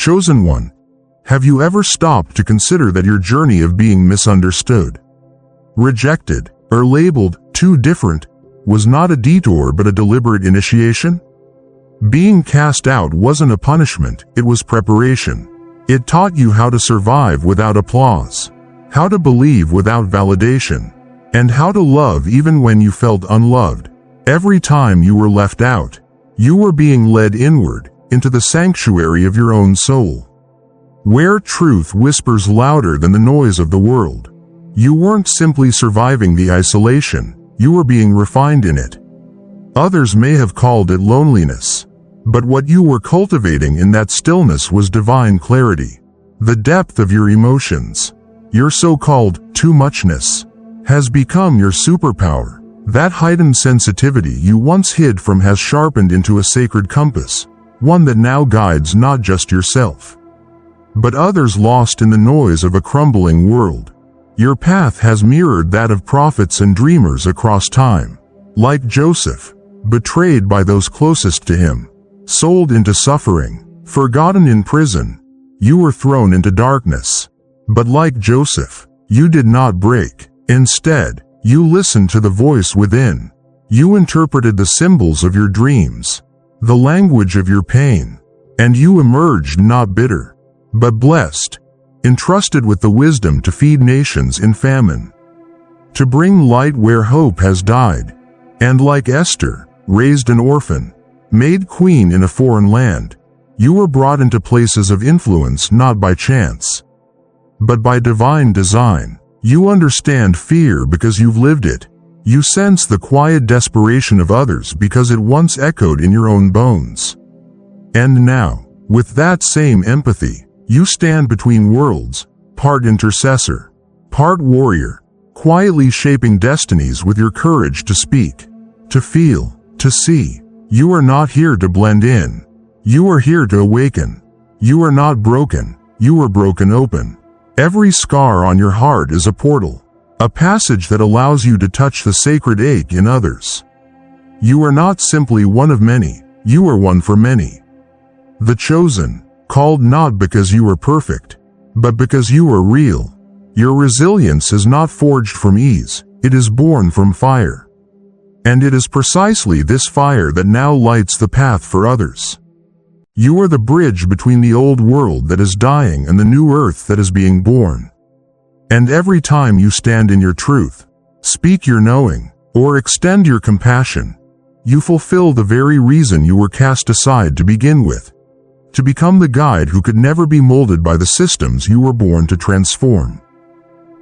Chosen one, have you ever stopped to consider that your journey of being misunderstood, rejected, or labeled too different was not a detour but a deliberate initiation? Being cast out wasn't a punishment, it was preparation. It taught you how to survive without applause, how to believe without validation, and how to love even when you felt unloved. Every time you were left out, you were being led inward, into the sanctuary of your own soul, where truth whispers louder than the noise of the world. You weren't simply surviving the isolation, you were being refined in it. Others may have called it loneliness, but what you were cultivating in that stillness was divine clarity. The depth of your emotions, your so-called too muchness, has become your superpower. That heightened sensitivity you once hid from has sharpened into a sacred compass, one that now guides not just yourself, but others lost in the noise of a crumbling world. Your path has mirrored that of prophets and dreamers across time. Like Joseph, betrayed by those closest to him, sold into suffering, forgotten in prison, you were thrown into darkness. But like Joseph, you did not break. Instead, you listened to the voice within. You interpreted the symbols of your dreams, the language of your pain, and you emerged not bitter, but blessed, entrusted with the wisdom to feed nations in famine, to bring light where hope has died, and like Esther, raised an orphan, made queen in a foreign land. You were brought into places of influence not by chance, but by divine design. You understand fear because you've lived it. You sense the quiet desperation of others because it once echoed in your own bones. And now, with that same empathy, you stand between worlds, part intercessor, part warrior, quietly shaping destinies with your courage to speak, to feel, to see. You are not here to blend in. You are here to awaken. You are not broken, you are broken open. Every scar on your heart is a portal, a passage that allows you to touch the sacred ache in others. You are not simply one of many, you are one for many. The chosen, called not because you are perfect, but because you are real. Your resilience is not forged from ease, it is born from fire. And it is precisely this fire that now lights the path for others. You are the bridge between the old world that is dying and the new earth that is being born. And every time you stand in your truth, speak your knowing, or extend your compassion, you fulfill the very reason you were cast aside to begin with, to become the guide who could never be molded by the systems you were born to transform.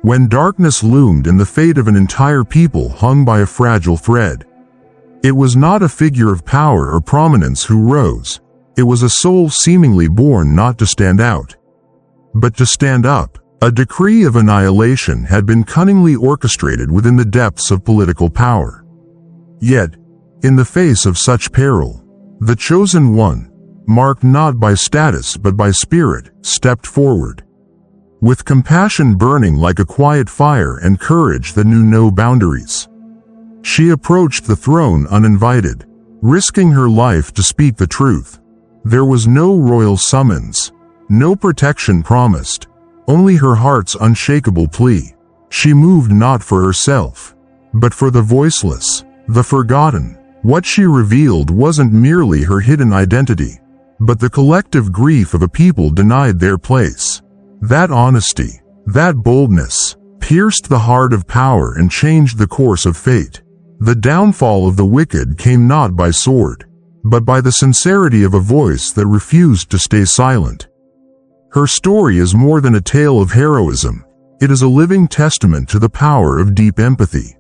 When darkness loomed and the fate of an entire people hung by a fragile thread, it was not a figure of power or prominence who rose. It was a soul seemingly born not to stand out, but to stand up. A decree of annihilation had been cunningly orchestrated within the depths of political power. Yet, in the face of such peril, the chosen one, marked not by status but by spirit, stepped forward. With compassion burning like a quiet fire and courage that knew no boundaries, she approached the throne uninvited, risking her life to speak the truth. There was no royal summons, no protection promised, only her heart's unshakable plea. She moved not for herself, but for the voiceless, the forgotten. What she revealed wasn't merely her hidden identity, but the collective grief of a people denied their place. That honesty, that boldness, pierced the heart of power and changed the course of fate. The downfall of the wicked came not by sword, but by the sincerity of a voice that refused to stay silent. Her story is more than a tale of heroism, it is a living testament to the power of deep empathy.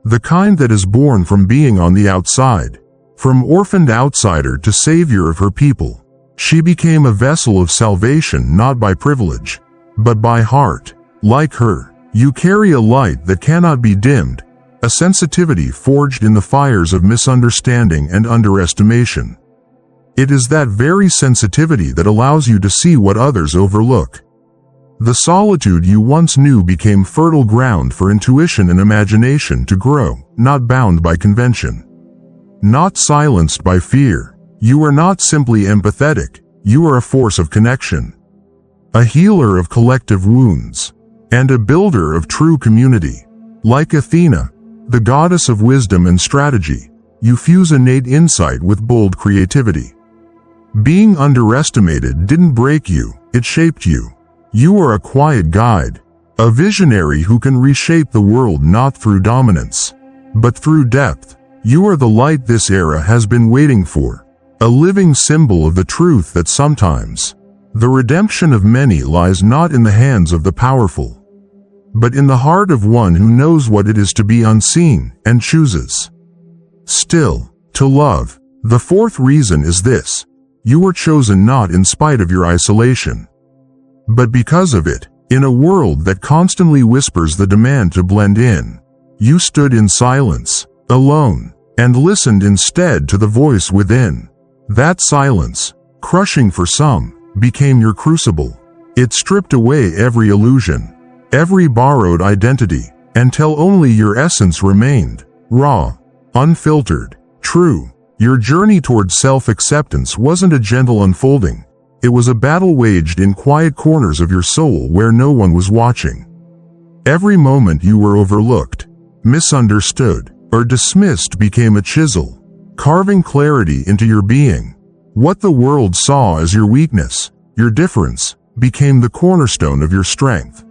The kind that is born from being on the outside, from orphaned outsider to savior of her people. She became a vessel of salvation not by privilege, but by heart. Like her, you carry a light that cannot be dimmed, a sensitivity forged in the fires of misunderstanding and underestimation. It is that very sensitivity that allows you to see what others overlook. The solitude you once knew became fertile ground for intuition and imagination to grow, not bound by convention, not silenced by fear. You are not simply empathetic, you are a force of connection, a healer of collective wounds, and a builder of true community. Like Athena, the goddess of wisdom and strategy, you fuse innate insight with bold creativity. Being underestimated didn't break you, it shaped you. You are a quiet guide, a visionary who can reshape the world not through dominance, but through depth. You are the light this era has been waiting for, a living symbol of the truth that sometimes the redemption of many lies not in the hands of the powerful, but in the heart of one who knows what it is to be unseen and chooses still to love. The fourth reason is this: you were chosen not in spite of your isolation, but because of it. In a world that constantly whispers the demand to blend in, you stood in silence, alone, and listened instead to the voice within. That silence, crushing for some, became your crucible. It stripped away every illusion, every borrowed identity, until only your essence remained, raw, unfiltered, true. Your journey towards self-acceptance wasn't a gentle unfolding. It was a battle waged in quiet corners of your soul where no one was watching. Every moment you were overlooked, misunderstood, or dismissed became a chisel, carving clarity into your being. What the world saw as your weakness, your difference, became the cornerstone of your strength.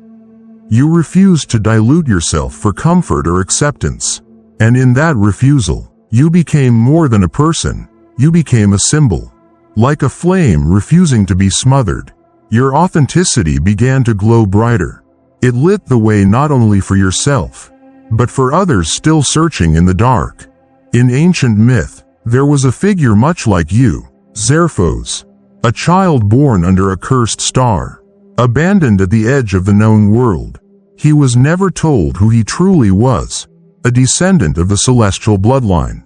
You refused to dilute yourself for comfort or acceptance, and in that refusal, you became more than a person. You became a symbol. Like a flame refusing to be smothered, your authenticity began to glow brighter. It lit the way not only for yourself, but for others still searching in the dark. In ancient myth, there was a figure much like you, Xerxes, a child born under a cursed star, abandoned at the edge of the known world. He was never told who he truly was, a descendant of the celestial bloodline,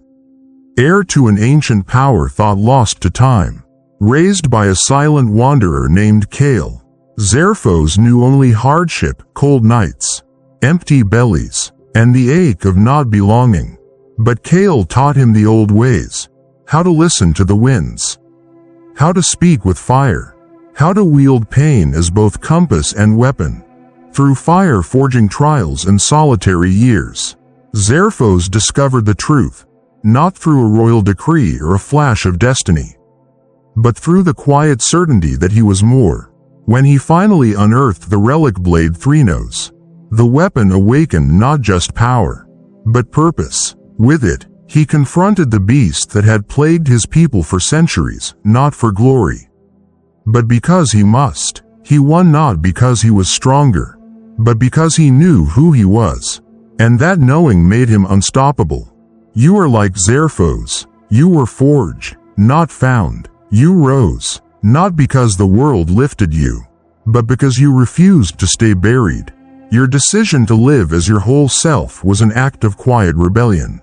heir to an ancient power thought lost to time. Raised by a silent wanderer named Kale, Xerxes knew only hardship, cold nights, empty bellies, and the ache of not belonging. But Kale taught him the old ways: how to listen to the winds, how to speak with fire, how to wield pain as both compass and weapon. Through fire-forging trials and solitary years, Xerxes discovered the truth, not through a royal decree or a flash of destiny, but through the quiet certainty that he was more. When he finally unearthed the relic blade Threnos, the weapon awakened not just power, but purpose. With it, he confronted the beast that had plagued his people for centuries, not for glory, but because he must. He won not because he was stronger, but because he knew who he was, and that knowing made him unstoppable. You are like Xerxes. You were forged, not found. You rose, not because the world lifted you, but because you refused to stay buried. Your decision to live as your whole self was an act of quiet rebellion,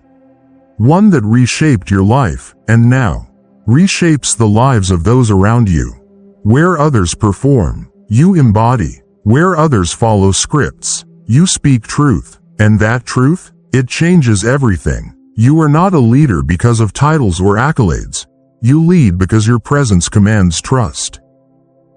one that reshaped your life, and now reshapes the lives of those around you. Where others perform, you embody. Where others follow scripts, you speak truth. And that truth, it changes everything. You are not a leader because of titles or accolades. You lead because your presence commands trust.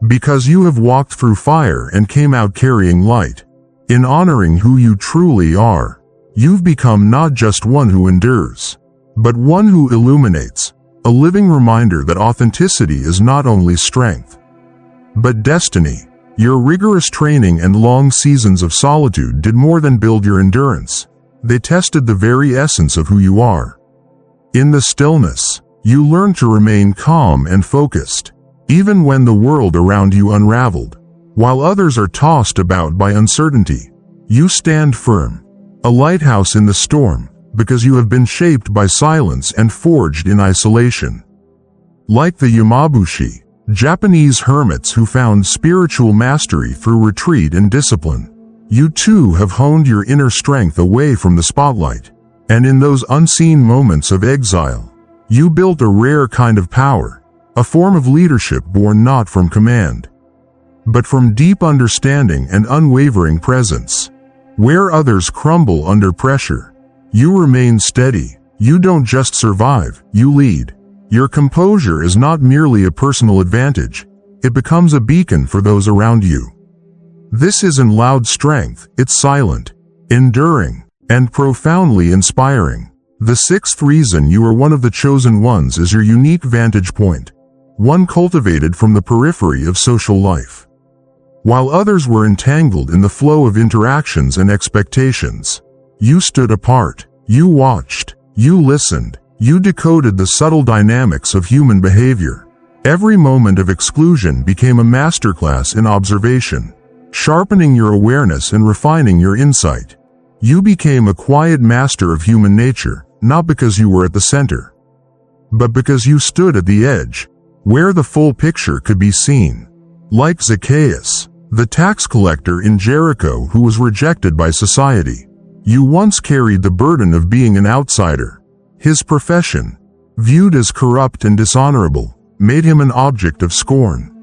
Because you have walked through fire and came out carrying light. In honoring who you truly are, you've become not just one who endures, but one who illuminates, a living reminder that authenticity is not only strength, but destiny. Your rigorous training and long seasons of solitude did more than build your endurance. They tested the very essence of who you are. In the stillness, you learned to remain calm and focused, even when the world around you unraveled. While others are tossed about by uncertainty, you stand firm, a lighthouse in the storm, because you have been shaped by silence and forged in isolation. Like the Yamabushi, Japanese hermits who found spiritual mastery through retreat and discipline, you too have honed your inner strength away from the spotlight. And in those unseen moments of exile, you built a rare kind of power, a form of leadership born not from command, but from deep understanding and unwavering presence. Where others crumble under pressure, you remain steady. You don't just survive, you lead. Your composure is not merely a personal advantage, it becomes a beacon for those around you. This isn't loud strength, it's silent, enduring, and profoundly inspiring. The sixth reason you are one of the chosen ones is your unique vantage point, one cultivated from the periphery of social life. While others were entangled in the flow of interactions and expectations, you stood apart, you watched, you listened, you decoded the subtle dynamics of human behavior. Every moment of exclusion became a masterclass in observation, sharpening your awareness and refining your insight. You became a quiet master of human nature, not because you were at the center, but because you stood at the edge, where the full picture could be seen. Like Zacchaeus, the tax collector in Jericho who was rejected by society, you once carried the burden of being an outsider. His profession, viewed as corrupt and dishonorable, made him an object of scorn.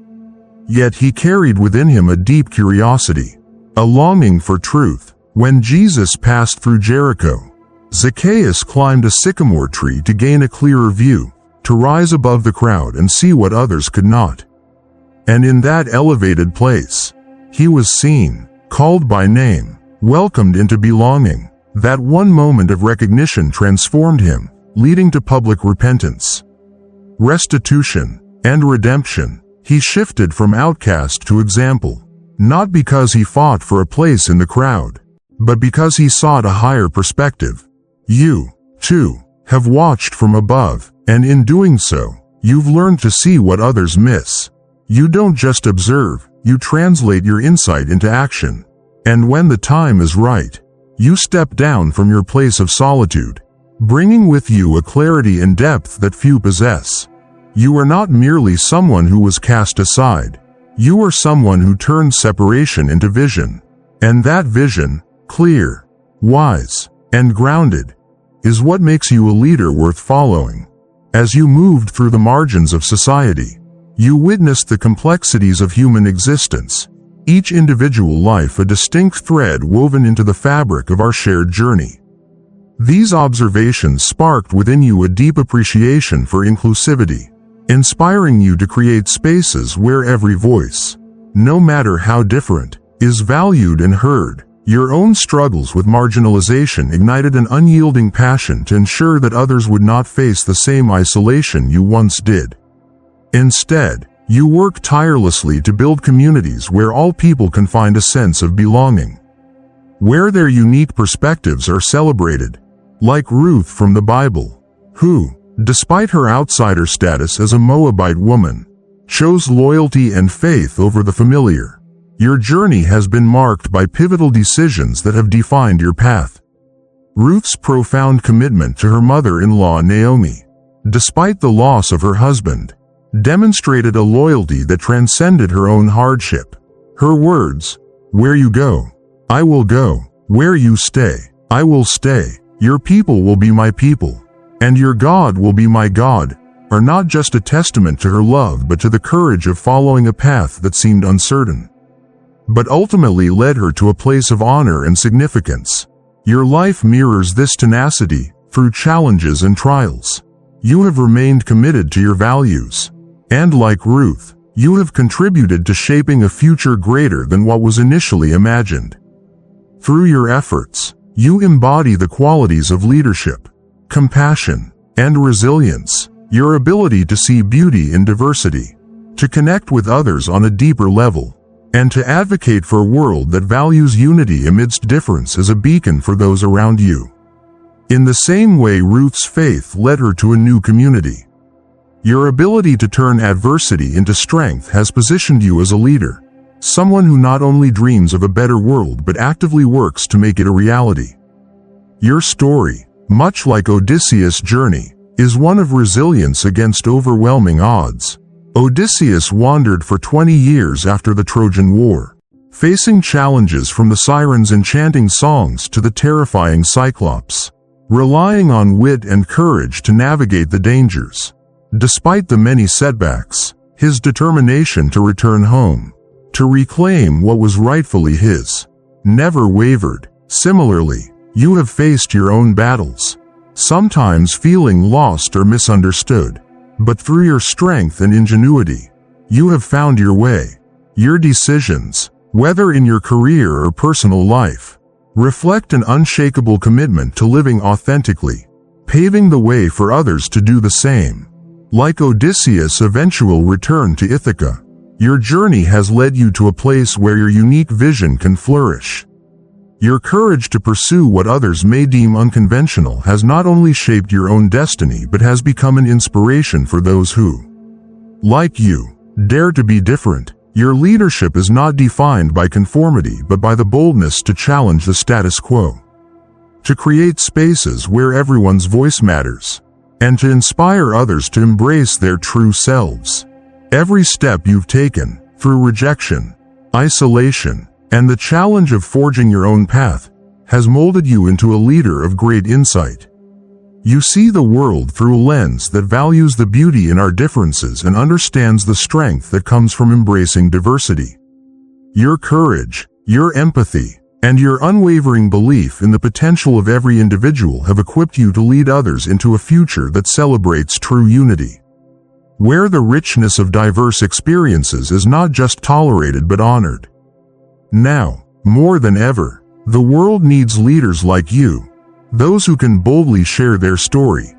Yet he carried within him a deep curiosity, a longing for truth. When Jesus passed through Jericho, Zacchaeus climbed a sycamore tree to gain a clearer view, to rise above the crowd and see what others could not. And in that elevated place, he was seen, called by name, welcomed into belonging. That one moment of recognition transformed him, leading to public repentance, restitution, and redemption. He shifted from outcast to example, not because he fought for a place in the crowd, but because he sought a higher perspective. You, too, have watched from above, and in doing so, you've learned to see what others miss. You don't just observe, you translate your insight into action. And when the time is right, you step down from your place of solitude, bringing with you a clarity and depth that few possess. You are not merely someone who was cast aside. You are someone who turned separation into vision. And that vision, clear, wise, and grounded, is what makes you a leader worth following. As you moved through the margins of society, you witnessed the complexities of human existence, each individual life a distinct thread woven into the fabric of our shared journey. These observations sparked within you a deep appreciation for inclusivity, inspiring you to create spaces where every voice, no matter how different, is valued and heard. Your own struggles with marginalization ignited an unyielding passion to ensure that others would not face the same isolation you once did. Instead, you work tirelessly to build communities where all people can find a sense of belonging, where their unique perspectives are celebrated, like Ruth from the Bible, who, despite her outsider status as a Moabite woman, chose loyalty and faith over the familiar. Your journey has been marked by pivotal decisions that have defined your path. Ruth's profound commitment to her mother-in-law Naomi, despite the loss of her husband, demonstrated a loyalty that transcended her own hardship. Her words, "Where you go, I will go. Where you stay, I will stay. Your people will be my people, and your God will be my God," are not just a testament to her love but to the courage of following a path that seemed uncertain, but ultimately led her to a place of honor and significance. Your life mirrors this tenacity. Through challenges and trials, you have remained committed to your values, and like Ruth, you have contributed to shaping a future greater than what was initially imagined. Through your efforts, you embody the qualities of leadership, compassion, and resilience. Your ability to see beauty in diversity, to connect with others on a deeper level, and to advocate for a world that values unity amidst difference is a beacon for those around you. In the same way Ruth's faith led her to a new community, your ability to turn adversity into strength has positioned you as a leader, someone who not only dreams of a better world but actively works to make it a reality. Your story, much like Odysseus' journey, is one of resilience against overwhelming odds. Odysseus wandered for 20 years after the Trojan War, facing challenges from the sirens' enchanting songs to the terrifying Cyclops, relying on wit and courage to navigate the dangers. Despite the many setbacks, his determination to return home, to reclaim what was rightfully his, never wavered. Similarly, you have faced your own battles, sometimes feeling lost or misunderstood. but through your strength and ingenuity, you have found your way. Your decisions, whether in your career or personal life, reflect an unshakable commitment to living authentically, paving the way for others to do the same. Like Odysseus' eventual return to Ithaca, your journey has led you to a place where your unique vision can flourish. Your courage to pursue what others may deem unconventional has not only shaped your own destiny but has become an inspiration for those who, like you, dare to be different. Your leadership is not defined by conformity but by the boldness to challenge the status quo, to create spaces where everyone's voice matters, and to inspire others to embrace their true selves. Every step you've taken, through rejection, isolation, and the challenge of forging your own path, has molded you into a leader of great insight. You see the world through a lens that values the beauty in our differences and understands the strength that comes from embracing diversity. Your courage, your empathy, and your unwavering belief in the potential of every individual have equipped you to lead others into a future that celebrates true unity, where the richness of diverse experiences is not just tolerated but honored. Now, more than ever, the world needs leaders like you, those who can boldly share their story,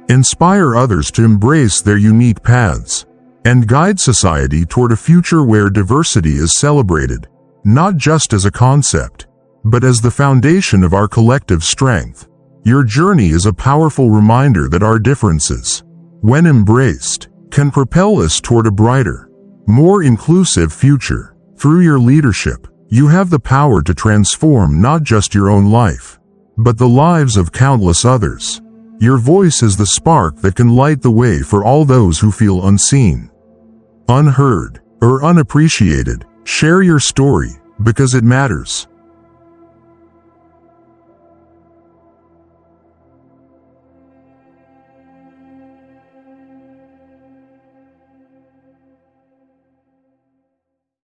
inspire others to embrace their unique paths, and guide society toward a future where diversity is celebrated, not just as a concept, but as the foundation of our collective strength. Your journey is a powerful reminder that our differences, when embraced, can propel us toward a brighter, more inclusive future. Through your leadership, you have the power to transform not just your own life, but the lives of countless others. Your voice is the spark that can light the way for all those who feel unseen, unheard, or unappreciated. Share your story, because it matters.